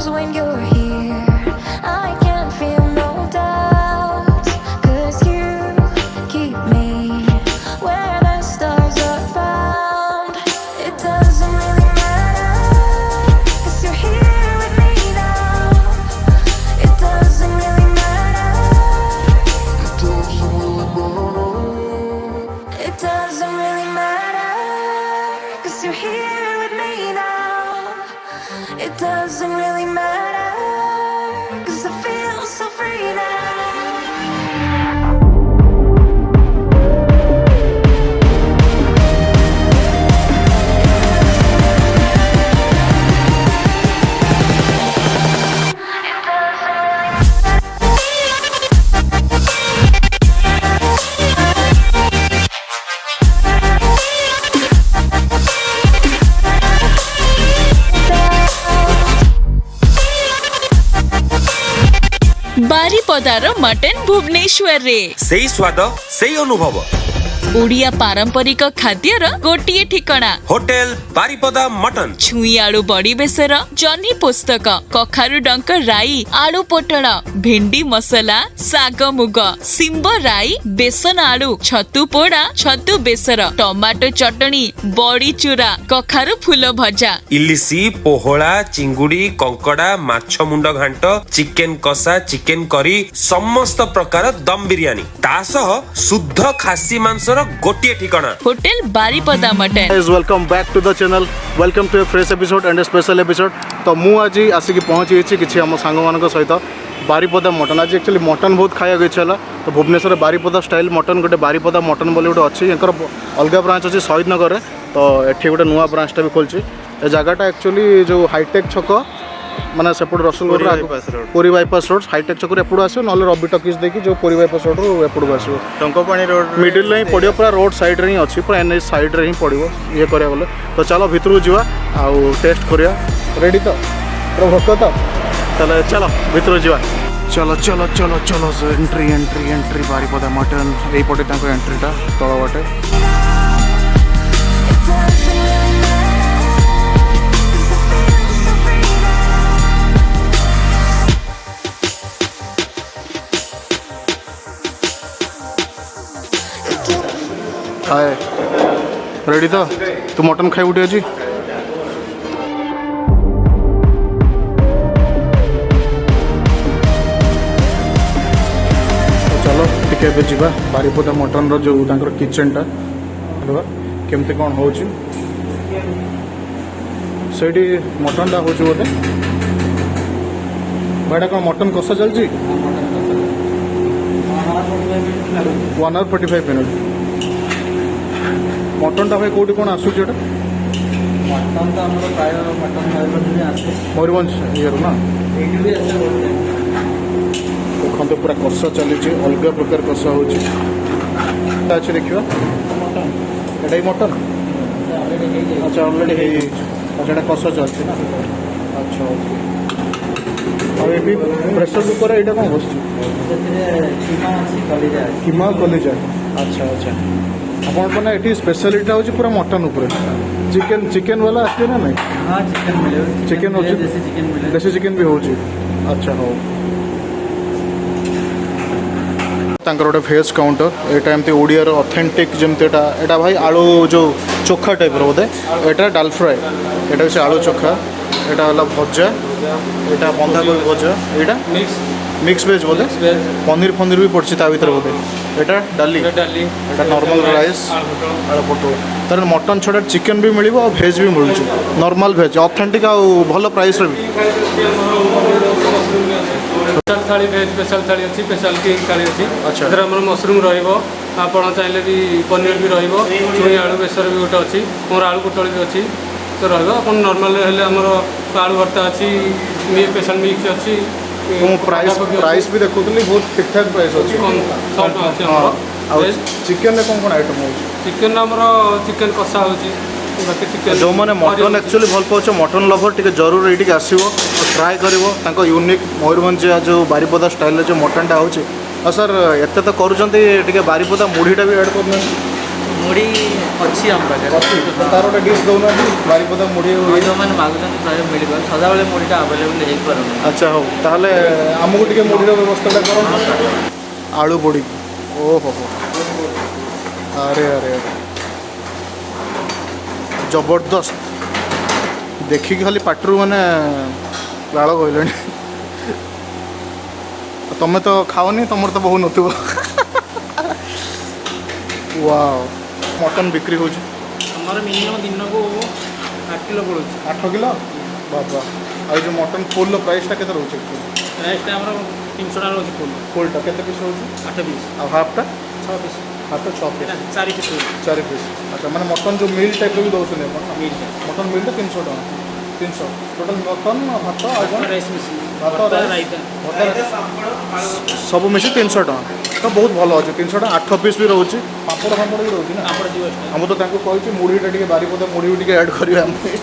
times when you're here, I can't feel no doubts, 'cause you keep me where the stars are bound. It doesn't really matter, 'cause you're here with me now. It doesn't really matter. It doesn't really matter, 'cause you're here with me now. It doesn't really matter, 'cause I feel so free now. ବାରିପଦାର mutton ଭୁବନେଶ୍ୱରରେ ସେଇ ସ୍ୱାଦ ସେଇ ଅନୁଭବ ଓଡ଼ିଆ ପାରମ୍ପରିକ ଖାଦ୍ୟର ଗୋଟିଏ ଠିକଣା ହୋଟେଲ ବାରିପଦା ମଟନ। ଛୁଇଁ ଆଳୁ ବଡି ବେସର, ଜହ୍ନି ପୋସ୍ତକ, କଖାରୁ ଡଙ୍କ ରାଇ, ଆଳୁ ପୋଟଳ, ଭେଣ୍ଡି ମସଲା, ଶାଗ ମୁଗ, ଶିମ୍ବ ରାଇ, ବେସନ ଆଳୁ, ଛତୁ ପୋଡା, ଛତୁ ବେସର, ଟମାଟୋ ଚଟଣି, ବଡି ଚୁରା, କଖାରୁ ଫୁଲ ଭଜା, ଇଲିସି, ପୋହଳା, ଚିଙ୍ଗୁଡି, କଙ୍କଡା, ମାଛ ମୁଣ୍ଡ ଘାଣ୍ଟ, ଚିକେନ କଷା, ଚିକେନ କରି, ସମସ୍ତ ପ୍ରକାର ଦମ ବିରିୟାନୀ, ତା ସହ ଶୁଦ୍ଧ ଖାସି ମାଂସର ଗୋଟିଏ ଠିକଣା hotel Baripada mutton. Guys, welcome back to the channel. Welcome to a fresh episode and a special episode. तो मु आज आसिक पहुँची किसी आम सांग मान सहित बारिपदा मटन। आज एक्चुअली मटन बहुत खाया इच्छा है तो भुवनेश्वर बारिपदा स्टाइल मटन गोटे बारिपदा मटन बोली गोटे अच्छी अलग ब्रांच अच्छी शहीद नगर में। तो ये गोटे नुआ ब्रांचटा भी खोलची। ए जगहटा एक्चुअली जो हाईटेक छक माने सेपट Rasulgarh Puri bypass road hi tech छक एपटू आसो ना रवि टकीज देखिए जो पुरी बाईपास रोड एपटू आसो टंकपाणी रोड मिडिल ही पड़ो पूरा रोड साइड रे ही अच्छी पूरा एनएच साइड रे ही पड़ो ये करा गले। तो चलो भितर जा आउ टेस्ट करिया रेडी तो पूरा भोक तो चलो चलो भितर जा चलो चलो चलो चलो entry entry entry Baripada mutton यही पटे एंट्रीटा तल बाटे। हाय रेडी तो तू मटन खाई उठे आज चलो टिके जा बारिपदा मटन जो किचन टा केमती कौन हो मटन टा हो बोले भाईटा कौन मटन कषा चलती 1 hour 45 minutes मटन टा भाई कौटी कौन आसूँ मटन तो प्राय मटन मयूरभंज ये ना देखते पूरा कषा चली अलग प्रकार कषा हो देखा ये मटन अच्छा अलरेडी अच्छा कषा चलती ना अच्छा और ये प्रेसर कुकर यहाँ कौन बस कीमा कलिजा अच्छा अच्छा ଆପଣ ମାନେ ଏଠି ସ୍ପେଶାଲିଟା ହେଉଛି ପୁରା ମଟନ୍ ଉପରେ ଚିକେନ୍ ବାଲା ଆସିବେ ନା ନାଇଁ? ହଁ ଚିକେନ୍ ମିଳିବ ଚିକେନ୍ ହେଉଛି ଦେଶୀ ଚିକେନ୍ ବି ହେଉଛି ଆଚ୍ଛା ହଉ। ତାଙ୍କର ଗୋଟେ ଭେଜ୍ କାଉଣ୍ଟର ଏଇଟା ଏମିତି ଓଡ଼ିଆର ଅଥେଣ୍ଟିକ୍ ଯେମିତି ଏଇଟା ଭାଇ ଆଳୁ ଯେଉଁ ଚୋଖା ଟାଇପ୍ର ବୋଧେ ଏଇଟା ଡାଲ ଫ୍ରାଏ ଏଇଟା ହେଉଛି ଆଳୁ ଚୋଖା ଏଇଟା ହେଲା ଭଜା ଏଇଟା ବନ୍ଧାକୋବି ଭଜା ଏଇଟା मिक्स वेज बोले पनीर फनीर भी पड़े ता भर बोले एटा डाली एटा नॉर्मल राइस आलू पटल तार मटन छड़ा चिकेन भी मिल और भेज भी मिलूँ नॉर्मल भेज ऑथेंटिक आ भल प्राइस भी स्पेशल थाली भेज स्पेशल थाली अच्छी स्पेशल किंग थाली अच्छी अच्छा इधर हमर मशरूम रहइबो आपण चाहिले भी पनीर भी रहइबो छुई आलू बेसर भी गोटे अच्छी मोर आलू पोटल भी अच्छी तो रहइबो आपण नॉर्मल हेले हमर आलू भर्ता अच्छी स्पेशल मिक्स अच्छी प्राइस भी देखुली बहुत ठीक ठाक प्राइस अच्छी चिकेन कौन कौन आइटम हो चिकेन चिकेन कषा हो जो मैंने मटन एक्चुअली भल पाच मटन लभर टे जरूर ये आसो ट्राए कर यूनिक मयूरभंज जो बारिपदा स्टाइल जो मटनटा हो सर एत तो कर बारिपदा मुढ़ीटा भी एड कर ମୁଢ଼ି ଅଛି ଆମ ପାଖରେ ଅଛି ତ ତାର ଗୋଟେ ଡିସ୍ ଦେଉନାହାନ୍ତି ବାରିପଦା ମୁଢ଼ି ମୁଢ଼ି ଯେଉଁମାନେ ମାଗୁଛନ୍ତି ପ୍ରାୟ ମିଳିବ ସଦାବେଳେ ମୁଢ଼ିଟା ଆଭେଲେବୁଲ୍ ହେଇପାରୁନି। ଆଚ୍ଛା ହଉ ତାହେଲେ ଆମକୁ ଟିକେ ମୁଢ଼ିର ବ୍ୟବସ୍ଥାଟା କରନ୍ତୁ। ଆଳୁ ବଡ଼ି ଓହୋ ହୋ ଆରେ ଆରେ ଆରେ ଜବରଦସ୍ତ ଦେଖିକି ଖାଲି ପାଟିରୁ ମାନେ ଲାଳ କହିଲେଣି। ତମେ ତ ଖାଅନି ତମର ତ ବହୁ ନଥିବ। ୱାଓ ମଟନ୍ ବିକ୍ରି ହେଉଛି ଆମର ମିନିମମ୍ ଦିନକୁ 8 କିଲୋ ପଡ଼ୁଛି। 8 କିଲୋ ବାବା। ଆଉ ଏ ଯେଉଁ ମଟନ୍ ଫୁଲ୍ର ପ୍ରାଇସ୍ଟା କେତେ ରହୁଛି ପ୍ରାଇସ୍ଟା ଆମର 300 ଟଙ୍କା ରହୁଛି ଫୁଲ୍। ଫୁଲ୍ଟା କେତେ ପିସ୍ ରହୁଛି? 8 ପିସ୍। ଆଉ ହାଫ୍ଟା? 6 ପିସ୍। ହାଫ୍ଟା 6 ପିସ୍ 4 ପିସ୍ ରହୁଛି 4 ପିସ୍। ଆଚ୍ଛା ମାନେ ମଟନ୍ ଯେଉଁ ମିଲ୍ ଟାଇପ୍ର ବି ଦେଉଛନ୍ତି ଆପଣ? ମିଲ୍ଟା। ମଟନ୍ ମିଲ୍ଟା 300 ଟଙ୍କା 300 ଟୋଟାଲ୍ ମଟନ୍ ଭାତ ଆଉ କ'ଣ ରାଇସ୍ ମିଶି ଭାତ ରାଇତା ସବୁ ମିଶି 300 ଟଙ୍କା ତ ବହୁତ ଭଲ ଅଛି। 300 ଟଙ୍କା 8 ପିସ୍ ବି ରହୁଛି ପାମ୍ପଡ଼ ଫାମ୍ପଡ଼ ବି ରହୁଛି ନା? ପାମ୍ପଡ଼ ଯିବ। ମୁଁ ତ ତାଙ୍କୁ କହିଛି ମୁଢ଼ିଟା ଟିକେ ବାରିପଦା ମୁଢ଼ି ବି ଟିକେ ଆଡ଼୍ କରିବେ ଆମ ପାଇଁ।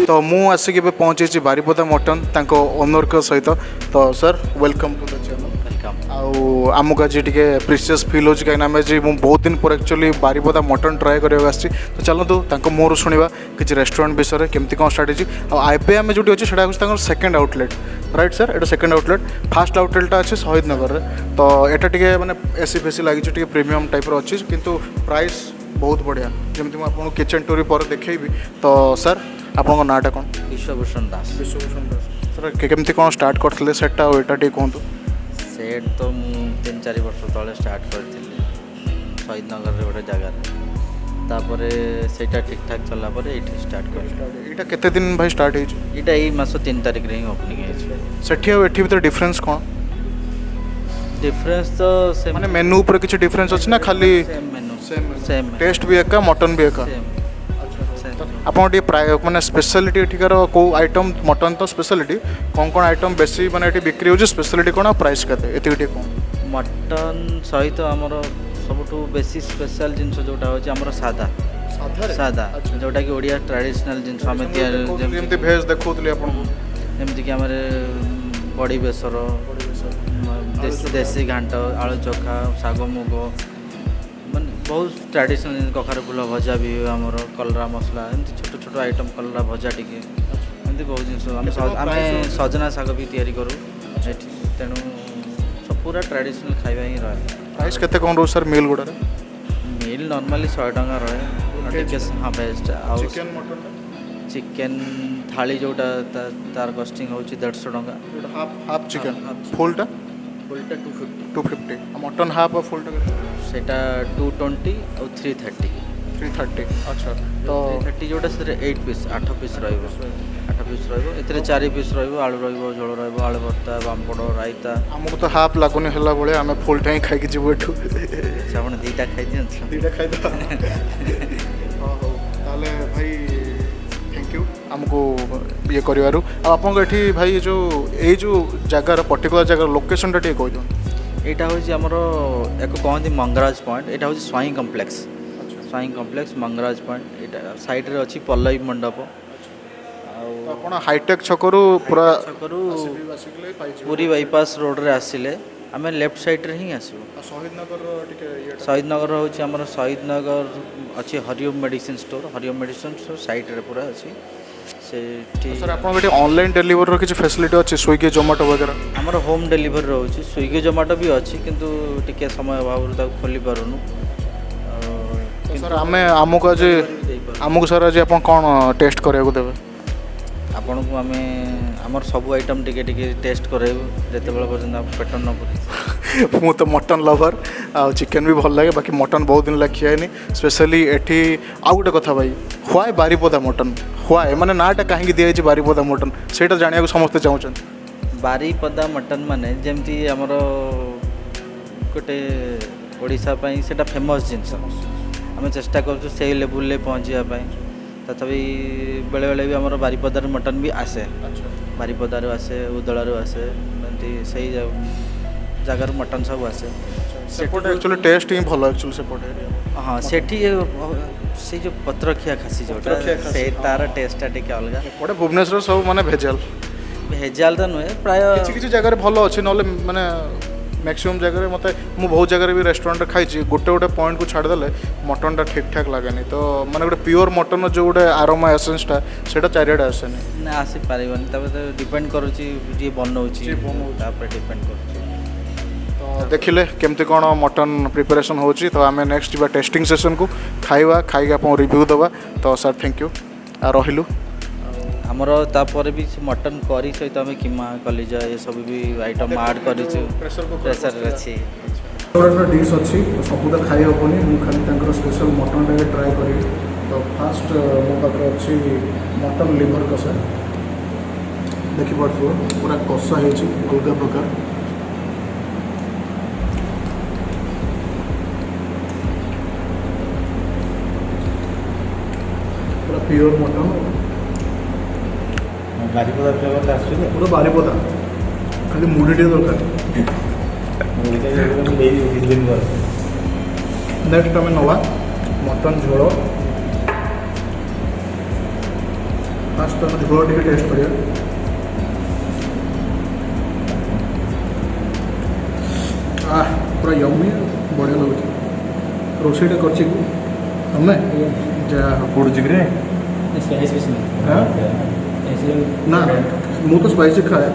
ତ ମୁଁ ଆସିକି ଏବେ ପହଞ୍ଚିଛି ବାରିପଦା ମଟନ୍ ତାଙ୍କ ଓନର୍ଙ୍କ ସହିତ। ତ sir welcome to the channel. ଆଉ ଆମକୁ ଆଜି ଟିକେ ପ୍ରିସିୟସ୍ ଫିଲ୍ ହେଉଛି କାହିଁକିନା ଆମେ ଆଜି ମୁଁ ବହୁତ ଦିନ ପରେ ଆକ୍ଚୁଆଲି ବାରିପଦା ମଟନ୍ ଟ୍ରାଏ କରିବାକୁ ଆସିଛି। ତ ଚାଲନ୍ତୁ ତାଙ୍କ ମୁହଁରୁ ଶୁଣିବା କିଛି ରେଷ୍ଟୁରାଣ୍ଟ ବିଷୟରେ କେମିତି କ'ଣ ଷ୍ଟାର୍ଟ ହେଇଛି। ଆଉ ଏବେ ଆମେ ଯେଉଁଠି ଅଛି ସେଇଟା ହେଉଛି ତାଙ୍କର ସେକେଣ୍ଡ ଆଉଟଲେଟ୍ ରାଇଟ୍ ସାର୍? ଏଇଟା ସେକେଣ୍ଡ ଆଉଟଲେଟ୍। ଫାର୍ଷ୍ଟ ଆଉଟଲେଟ୍ଟା ଅଛି ଶହୀଦ ନଗରରେ। ତ ଏଇଟା ଟିକେ ମାନେ ଏସି ଫେସି ଲାଗିଛି ଟିକେ ପ୍ରିମିୟମ୍ ଟାଇପ୍ର ଅଛି କିନ୍ତୁ ପ୍ରାଇସ୍ ବହୁତ ବଢ଼ିଆ। ଯେମିତି ମୁଁ ଆପଣଙ୍କୁ କିଚେନ୍ ଟୁର୍ ପରେ ଦେଖେଇବି। ତ ସାର୍ ଆପଣଙ୍କ ନାଁଟା କ'ଣ? ବିଶ୍ୱଭୂଷଣ ଦାସ। ବିଶ୍ୱଭୂଷଣ ଦାସ। ସାର୍ କେମିତି କ'ଣ ଷ୍ଟାର୍ଟ କରିଥିଲେ ସେଟ୍ଟା ଆଉ ଏଇଟା ଟିକେ କୁହନ୍ତୁ। ସେଟ୍ ତ ମୁଁ 3-4 ବର୍ଷ ତଳେ ଷ୍ଟାର୍ଟ କରିଥିଲି ଶହୀଦ ନଗରରେ ଗୋଟେ ଜାଗାରେ। ତାପରେ ସେଇଟା ଠିକ୍ଠାକ୍ ଚଲା ପରେ ଏଇଠି ଷ୍ଟାର୍ଟ କଲି। ଏଇଟା କେତେ ଦିନ ଭାଇ ଷ୍ଟାର୍ଟ ହେଇଛି? ଏଇଟା ଏଇ ମାସ 3 ତାରିଖରେ ହିଁ ଓପନିଂ ହେଇଛି। ସେଠି ଆଉ ଏଠି ଭିତରେ ଡିଫରେନ୍ସ କ'ଣ? ଡିଫରେନ୍ସ ତ ସେ ମାନେ ମେନୁ ଉପରେ କିଛି ଡିଫରେନ୍ସ ଅଛି ନା ଖାଲି ସେମ୍ ମେନୁ ସେମ୍ ଟେଷ୍ଟ ବି ଏକା ମଟନ୍ ବି ଏକା? ସେମ୍। ଆପଣ ଟିକେ ପ୍ରାୟ ମାନେ ସ୍ପେଶାଲିଟି ଏଠିକାର କେଉଁ ଆଇଟମ୍ ମଟନ୍ ତ ସ୍ପେଶାଲିଟି କ'ଣ ଆଇଟମ୍ ବେଶୀ ମାନେ ଏଠି ବିକ୍ରି ହେଉଛି ସ୍ପେଶାଲିଟି କ'ଣ ପ୍ରାଇସ୍ କେତେ ଏତିକି ଟିକେ କ'ଣ? ମଟନ୍ ସହିତ ଆମର ସବୁଠୁ ବେଶୀ ସ୍ପେଶାଲ୍ ଜିନିଷ ଯେଉଁଟା ହେଉଛି ଆମର ସାଧା ସାଧା ଯେଉଁଟାକି ଓଡ଼ିଆ ଟ୍ରାଡ଼ିସନାଲ୍ ଜିନିଷ ଆମେ ତିଆରି ଯେମିତି ଭେଜ୍ ଦେଖାଉଥିଲି ଆପଣଙ୍କୁ ଯେମିତିକି ଆମର ବଡ଼ି ବେସର ଦେଶୀ ଘାଣ୍ଟ ଆଳୁ ଚୋଖା ଶାଗ ମୁଗ ମାନେ ବହୁତ ଟ୍ରାଡ଼ିସନାଲ୍ ଜିନିଷ କଖାରୁ ଫୁଲ ଭଜା ବି ହୁଏ ଆମର କଲରା ମସଲା ଏମିତି ଛୋଟ ଛୋଟ ଆଇଟମ୍ କଲରା ଭଜା ଟିକେ ଏମିତି ବହୁତ ଜିନିଷ ଆମେ ସଜନା ଶାଗ ବି ତିଆରି କରୁ ଏଠି। ତେଣୁ ସବୁ ପୁରା ଟ୍ରାଡ଼ିସନାଲ୍ ଖାଇବା ହିଁ ରହେ। ପ୍ରାଇସ୍ କେତେ କ'ଣ ରହୁଛି ସାର୍ ମିଲ୍ ଗୁଡ଼ାରେ? ମିଲ୍ ନର୍ମାଲି 100 ଟଙ୍କା ରହେ ଟିକେ ହଁ ଭେଜ୍ଟା। ଆଉ ଚିକେନ୍ ମଟନ୍ ଚିକେନ୍ ଥାଳି ଯେଉଁଟା ତାର କଷ୍ଟିଂ ହେଉଛି 150 ଟଙ୍କା। ହାଫ୍ ଚିକେନ୍ ଫୁଲ୍ଟା ଫୁଲ୍ଟା 250 250 ଆଉ ମଟନ୍ ହାଫ୍ ଆଉ ଫୁଲ୍ଟା କେତେ? ସେଇଟା 220 ଆଉ 330। 330 ଆଚ୍ଛା। ତ 330 ଯେଉଁଟା ସେଥିରେ 8 ପିସ୍ 8 ପିସ୍ ରହିବ 8 ପିସ୍ ରହିବ ଏଥିରେ 4 ପିସ୍ ରହିବ ଆଳୁ ରହିବ ଝୋଳ ରହିବ ଆଳୁ ଭର୍ତ୍ତା ପାମ୍ପଡ଼ ରାଇତା। ଆମକୁ ତ ହାଫ୍ ଲାଗୁନି ହେଲା ଭଳିଆ ଆମେ ଫୁଲ୍ଟା ହିଁ ଖାଇକି ଯିବୁ ଏଠୁ। ଆପଣ ଦୁଇଟା ଖାଇଦିଅନ୍ତୁ। ଦୁଇଟା ଖାଇଦେବା। ହଁ ହଉ ତାହେଲେ ଭାଇ ଥ୍ୟାଙ୍କ ୟୁ ଆମକୁ ଇଏ କରିବାରୁ। ଆଉ ଆପଣଙ୍କ ଏଠି ଭାଇ ଏଇ ଯେଉଁ ଜାଗାର ପର୍ଟିକୁଲାର ଜାଗାର ଲୋକେସନ୍ଟା ଟିକେ କହିଦିଅନ୍ତୁ। ଏଇଟା ହେଉଛି ଆମର ଏକ କହନ୍ତି ମଙ୍ଗରାଜ ପଏଣ୍ଟ। ଏଇଟା ହେଉଛି Swain complex Swain complex Mangaraj point. ଏଇଟା ସାଇଡ଼୍ରେ ଅଛି ପଲ୍ଲବୀ ମଣ୍ଡପ। ଆଉ ଆପଣ ହାଇଟେକ୍ ଛକରୁ ପୁରା ଛକରୁ ପୁରୀ ବାଇପାସ୍ ରୋଡ଼ରେ ଆସିଲେ ଆମେ ଲେଫ୍ଟ ସାଇଡ଼୍ରେ ହିଁ ଆସିବୁ। ଶହୀଦ ନଗରର ଟିକେ ଶହୀଦ ନଗର ହେଉଛି ଆମର ଶହୀଦ ନଗର ଅଛି Hariom medicine store Hariom medicine store ସାଇଡ଼୍ରେ ପୁରା ଅଛି ସେଠି। ସାର୍ ଆପଣଙ୍କ ଏଠି ଅନଲାଇନ୍ ଡେଲିଭରିର କିଛି ଫ୍ୟାସିଲିଟି ଅଛି ସ୍ୱିଗି ଜୋମାଟୋ ବଗେରା? ଆମର ହୋମ୍ ଡେଲିଭରି ରହୁଛି ସ୍ୱିଗି ଜୋମାଟୋ ବି ଅଛି କିନ୍ତୁ ଟିକେ ସମୟ ଅଭାବରୁ ତାକୁ ଖୋଲି ପାରୁନୁ। ସାର୍ ଆମକୁ ସାର୍ ଆଜି ଆପଣ କ'ଣ ଟେଷ୍ଟ କରିବାକୁ ଦେବେ? ଆପଣଙ୍କୁ ଆମେ ଆମର ସବୁ ଆଇଟମ୍ ଟିକେ ଟିକେ ଟେଷ୍ଟ କରାଇବୁ ଯେତେବେଳେ ପର୍ଯ୍ୟନ୍ତ ଆମ ପେଟ ନ ପୁରେ। ମୁଁ ତ ମଟନ୍ ଲଭର୍ ଆଉ ଚିକେନ୍ ବି ଭଲ ଲାଗେ ବାକି ମଟନ୍ ବହୁତ ଦିନ ହେଲା ଖିଆ ହେଇନି ସ୍ପେଶାଲି ଏଠି। ଆଉ ଗୋଟେ କଥା ଭାଇ ହ୍ୱାଏ ବାରିପଦା ମଟନ୍ ହ୍ୱାଏ ମାନେ ନାଁଟା କାହିଁକି ଦିଆଯାଇଛି ବାରିପଦା ମଟନ୍ ସେଇଟା ଜାଣିବାକୁ ସମସ୍ତେ ଚାହୁଁଛନ୍ତି। ବାରିପଦା ମଟନ୍ ମାନେ ଯେମିତି ଆମର ଗୋଟେ ଓଡ଼ିଶା ପାଇଁ ସେଇଟା ଫେମସ୍ ଜିନିଷ ଆମେ ଚେଷ୍ଟା କରୁଛୁ ସେଇ ଲେବୁଲ୍ରେ ପହଞ୍ଚିବା ପାଇଁ। ତଥାପି ବେଳେବେଳେ ବି ଆମର ବାରିପଦାରୁ ମଟନ୍ ବି ଆସେ ବାରିପଦାରୁ ଆସେ ଉଦଳାରୁ ଆସେ ଏମିତି ସେଇ ଜାଗାରୁ ମଟନ୍ ସବୁ ଆସେ। ସେପଟେ ଆକ୍ଚୁଆଲି ଟେଷ୍ଟ ହିଁ ଭଲ ଆକ୍ଚୁଆଲି ସେପଟେ। ହଁ ସେଠି ସେଇ ଯେଉଁ ପତ୍ରଖିଆ ଖାସି ଯେଉଁଟା ସେ ତାର ଟେଷ୍ଟଟା ଟିକେ ଅଲଗା। ଏପଟେ ଭୁବନେଶ୍ୱର ସବୁ ମାନେ ଭେଜାଲ ତ ନୁହେଁ ପ୍ରାୟ କିଛି କିଛି ଜାଗାରେ ଭଲ ଅଛି ନହେଲେ ମାନେ मैक्सिमम जगह मत मु बहुत जगह भी रेस्टोरेंट खाई गोटे गोटे पॉइंट को छाड़देले मटनटा ठीक ठाक लगेनि तो माने गोटे प्योर मटन जो गोटे आरोमा एसेंसटा सेटा चारिआडे आसेनि ना आसीपारनि तब तो डिपेंड करुच्ची जी बनाऊँगी डिपेंड कर तो देखिले केमती कौन मटन प्रिपरेशन होची तो आम नेक्स्ट जा टेस्टिंग सेशन को खाइबा खाई आप रिव्यू देवा तो सर थैंक यू आ रहिलु आमर तापर भी मटन करी सहित आम किमा कलिजा ये सब भी आइटम ऐड करूँ प्रेसर अच्छी डिश अच्छी सब तो खाई हेनी मुझे खाली स्पेशल मटन टा ट्राए करी तो फास्ट मो पाखे अच्छी मटन लिवर कषा देखिपो पूरा कषा है अलग प्रकार पूरा प्योर मटन ବାରିପଦା ଫ୍ଲେଭରଟା ଆସୁଛି ତ पूरा बारीपदा खाली मुड़ी टे दरकार नेक्स्ट आम नवा मटन झोल फास्ट आम झोल टे टेस्ट करिया पूरा यम्मी बढ़िया लगुच रोषेईटा कर तुम्हें जा ପଡ଼ୁଛି କିରେ हाँ? ना मु तो स्पाइसी खाए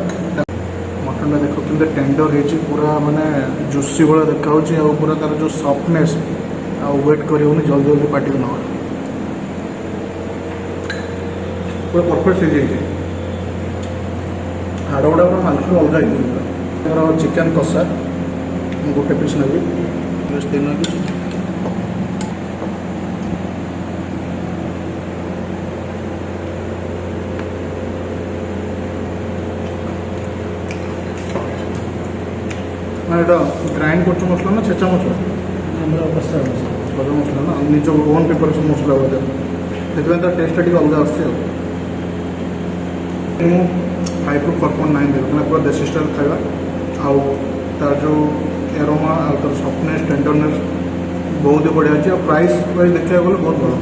मटन देख कि टेंडर हो पूरा माने जूसी भाया देखा पूरा तार जो सफ्टनेस आ वेट कर जल्दी जल्दी पार्टी को नवा पूरा परफेक्ट सीझे हाड़ गुड़ा पूरा मांस अलग चिकेन कषा गोटे पीस नेबी तीन पीस এটা গ্রাইন্ড করছো মশলা না ছেঁচা মশলা আমরা কষা মশলা না নিজ ওন প্রিপারেসন মশলা বোধ ସେଥିପାଇଁ ତାର ଟେଷ୍ଟଟା ଟିକେ ଅଲଗା ଆସୁଛି ଆଉ ମୁଁ 5ରୁ 4.9 ଦେବି କାହିଁକିନା ପୁରା ଦେଶୀ ଷ୍ଟାଇଲ୍ ଖାଇବା ଆଉ ତାର ଯେଉଁ ଏରୋମା ଆଉ ତାର ସଫ୍ଟନେସ୍ ଟେଣ୍ଡରନେସ୍ ବହୁତ ହି ବଢ଼ିଆ ଅଛି ଆଉ ପ୍ରାଇସ୍ ୱାଇଜ୍ ଦେଖିବାକୁ ଗଲେ ବହୁତ ଭଲ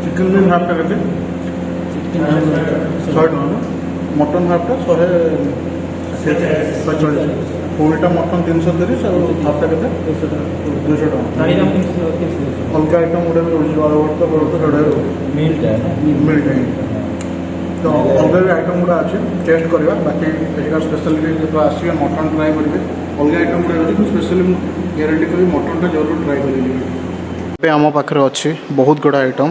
ଚିକେନ୍ ବି ହାଫ୍ଟା କେତେ 100 ଟଙ୍କା ମଟନ୍ ହାଫ୍ଟା 140 फुलटा मटन 330 और हाफटा के 200 टका अलग आइटम गोटे भी रोज आलू भर्ता जोड़ा मिलटा तो अलग भी आइटम गुड़ा अच्छे टेस्ट करवा बाकी एरिका स्पेशलिटी जो आसवे मटन ट्राए करेंगे अलग आइटम गुड़ा अच्छे स्पेशली ग्यारंटी करी मटनटा जरूर ट्राए करेंगे आम पाखे अच्छी बहुत गुड़ा आइटम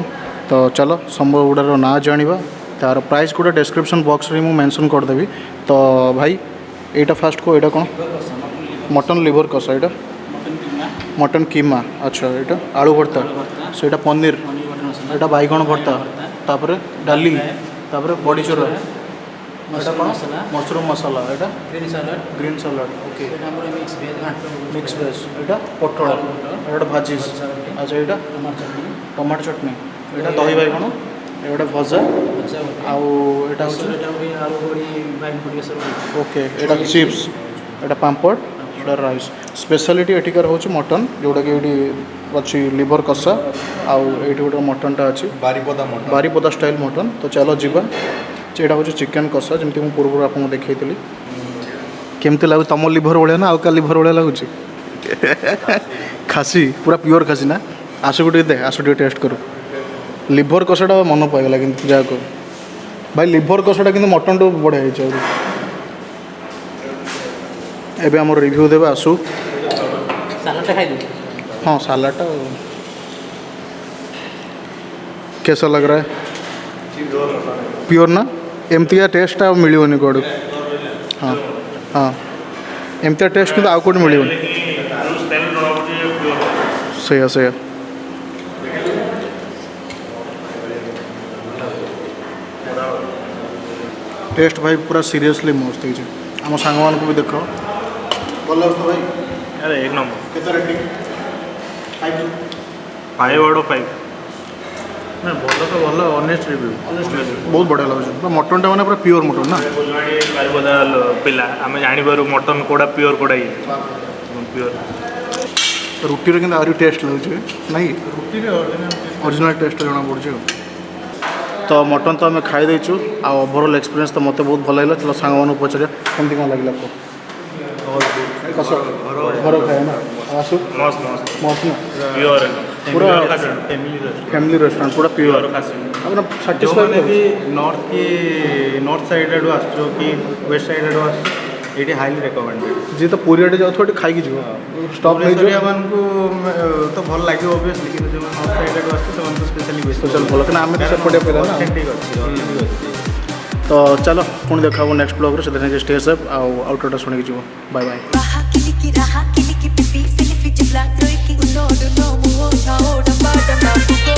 तो चलो सब गुड़ार ना जाना तार प्राइस गुड़ा डिस्क्रिप्शन बॉक्स रे मुझे मेंशन करदेवी तो भाई एटा फास्ट को एटा कौन मटन लिवर कषा एटा मटन कीमा अच्छा एटा आलू भर्ता सेटा पनीर एटा बैगण भर्ता तापर डाली तापर बड़ी चूरा एटा कौन मशरूम मसाला एटा green salad okay mix veg एटा पटल एटा भाजी अच्छा एटा टमाटो चटनी एटा दही बैगण एटा भजा आउ एटा ओके एटा चिप्स एटा पापड़ एटा राइस स्पेशलिटी एटिकार होची मटन जोड़ा कि ये अच्छी लिवर कषा आउ ये गोटे मटनटा अच्छी बारीपदा स्टाइल मटन तो चलो जीवा एटा हूँ चिकेन कषा जमी मुझे पूर्व आपको देखी केमती लगुच तुम लिभर भाया ना आउ लिभर भाया लगुच खासी पूरा प्योर खासी ना आसु दे आसु टेस्ट करूँ लिभर कषाटा मन पाइगला कि जहाँ भाई लिभर कषाटा कि मटन टू बढ़िया एबे आम रिव्यू देवे आसु हाँ सालाडटा कैसा लग रहा है प्योर ना एमती टेस्ट मिलनी कौड़ हाँ हाँ एमती टेस्ट कि आउ कौट मिल से टेस्ट भाई पूरा सीरियसली मस्त है आम सांग मान को भी देख भल तो भाई अरे एक नंबर केते रेटिंग 5 आउट ऑफ 5 ना भल तो भल ऑनेस्ट रिव्यू बहुत बढ़िया लगे मटनटा मैंने पूरा प्योर मटन ना बारिपदा पिला आम जापर मटन कोड़ा प्योर कोड़ा ये प्योर रुटी कि आहरी टेस्ट लगे नहीं ओरिजिनल टेस्ट जना पड़े तो मटन तो आम खाई देचु ओवरऑल एक्सपीरियंस तो मत बहुत भल लगे चलो सांग मान पचार कमी कौन लगे कस घर खाए ना आसु मस्त मस्त मस्त ना प्योर पूरा फैमिली फैमिली रेस्टोरेंट पूरा प्योर ଆପଣ ସାଟିସ୍ଫାଏ भी नॉर्थ साइड आड़ू आसो कि वेस्ट साइड आड़ू आस ये हाईली रेकमेंडेड जी तो पूरी आड़े जाऊ खाई ଯିବ स्टॉप नहीं भुवनेश्वरिया मानकु तो भल लगे ऑब्वियसली कि जो नॉर्थ साइड आड़ू आस तो स्पेशली स्पेशल भल कि आम तो सेपटे पिला ना ऑथेंटिक अच्छी तो चलो पुणी देखा नेक्स्ट ब्लॉग से स्टे सेफ आउटरोटा शुणी जीव bye bye Raha kiliki raha kiliki pipi filifi chibla troiki uno no muo na oda bada na puko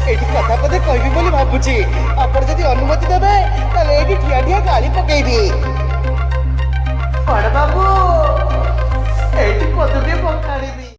ଏଠି କଥା ପଦେ କହିବି ବୋଲି ଭାବୁଛି ଆପଣ ଯଦି ଅନୁମତି ଦେବେ ତାହେଲେ ଏଇଠି ଠିଆ ଠିଆ ଗାଳି ପକେଇବି ବଡ଼ ବାବୁ ଏଇଠି ପଦେ ପକାଡ଼ିବି